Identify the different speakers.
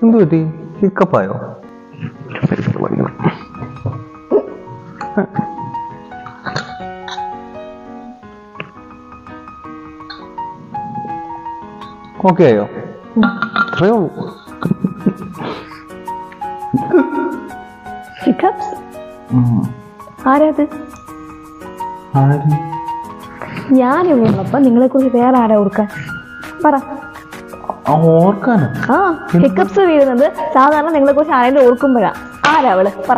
Speaker 1: എന്ത് പറ്റി? ഹിക്കപ്പായോ? ഓക്കെ ആയോ? അത്രേ ഉള്ളൂ.
Speaker 2: ആരാത്? ഞാനിവിടെയുള്ളപ്പോ നിങ്ങളെ കുറിച്ച് വേറെ ആരാ ഓർക്കാൻ? പറ.
Speaker 1: ഓർക്കാനോ?
Speaker 2: ആ, ഹിക്കപ്സ് വീഴുന്നത് സാധാരണ നിങ്ങളെ കുറിച്ച് ആരെങ്കിലും ഓർക്കുമ്പോഴാ. ആരാ അവള്? പറ.